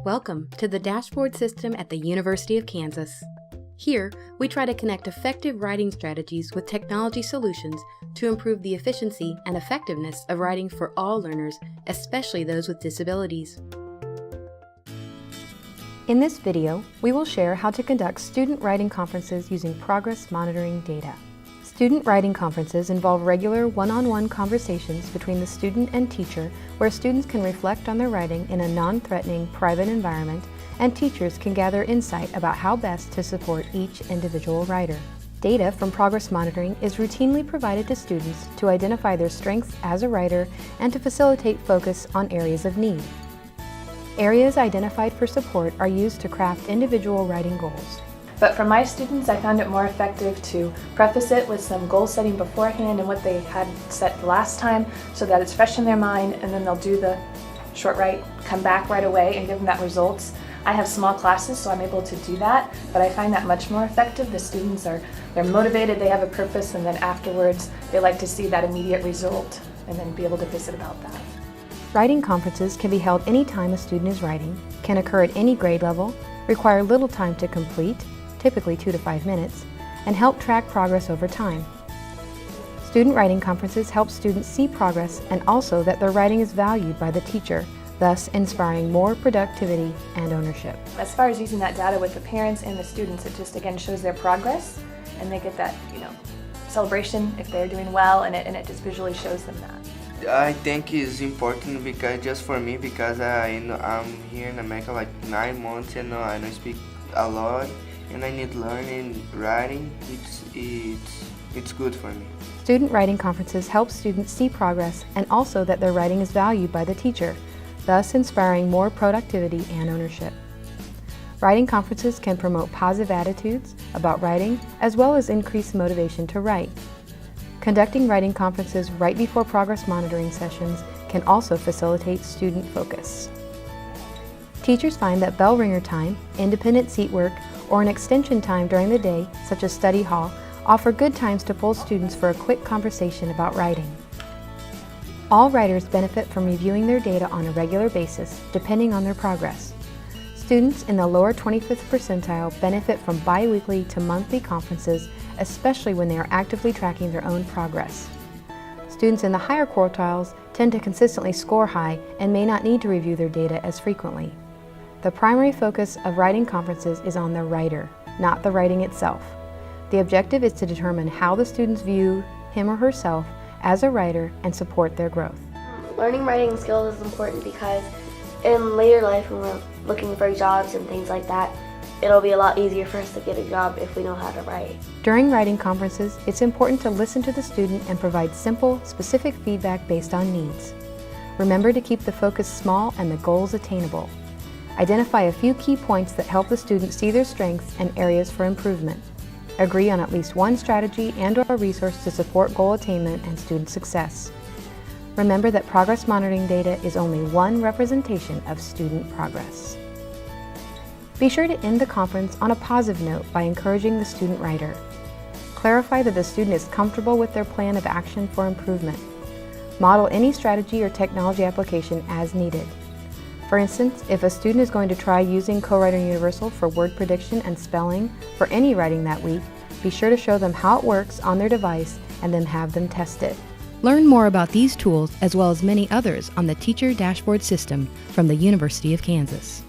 Welcome to the Dashboard System at the University of Kansas. Here, we try to connect effective writing strategies with technology solutions to improve the efficiency and effectiveness of writing for all learners, especially those with disabilities. In this video, we will share how to conduct student writing conferences using progress monitoring data. Student writing conferences involve regular one-on-one conversations between the student and teacher where students can reflect on their writing in a non-threatening, private environment, and teachers can gather insight about how best to support each individual writer. Data from progress monitoring is routinely provided to students to identify their strengths as a writer and to facilitate focus on areas of need. Areas identified for support are used to craft individual writing goals. But for my students, I found it more effective to preface it with some goal setting beforehand and what they had set the last time so that it's fresh in their mind, and then they'll do the short write, come back right away and give them that results. I have small classes, so I'm able to do that, but I find that much more effective. The students they're motivated, they have a purpose, and then afterwards they like to see that immediate result and then be able to visit about that. Writing conferences can be held anytime a student is writing, can occur at any grade level, require little time to complete, typically 2 to 5 minutes, and help track progress over time. Student writing conferences help students see progress and also that their writing is valued by the teacher, thus inspiring more productivity and ownership. As far as using that data with the parents and the students, it just again shows their progress, and they get that celebration if they're doing well, and it just visually shows them that. I think it's important because just for me, because I'm here in America like 9 months and I don't speak a lot. And I need learning writing. It's good for me. Student writing conferences help students see progress and also that their writing is valued by the teacher, thus inspiring more productivity and ownership. Writing conferences can promote positive attitudes about writing as well as increase motivation to write. Conducting writing conferences right before progress monitoring sessions can also facilitate student focus. Teachers find that bell ringer time, independent seat work, or an extension time during the day, such as study hall, offer good times to pull students for a quick conversation about writing. All writers benefit from reviewing their data on a regular basis, depending on their progress. Students in the lower 25th percentile benefit from bi-weekly to monthly conferences, especially when they are actively tracking their own progress. Students in the higher quartiles tend to consistently score high and may not need to review their data as frequently. The primary focus of writing conferences is on the writer, not the writing itself. The objective is to determine how the students view him or herself as a writer and support their growth. Learning writing skills is important because in later life when we're looking for jobs and things like that, it'll be a lot easier for us to get a job if we know how to write. During writing conferences, it's important to listen to the student and provide simple, specific feedback based on needs. Remember to keep the focus small and the goals attainable. Identify a few key points that help the student see their strengths and areas for improvement. Agree on at least one strategy and/or resource to support goal attainment and student success. Remember that progress monitoring data is only one representation of student progress. Be sure to end the conference on a positive note by encouraging the student writer. Clarify that the student is comfortable with their plan of action for improvement. Model any strategy or technology application as needed. For instance, if a student is going to try using CoWriter Universal for word prediction and spelling for any writing that week, be sure to show them how it works on their device and then have them test it. Learn more about these tools as well as many others on the Teacher Dashboard System from the University of Kansas.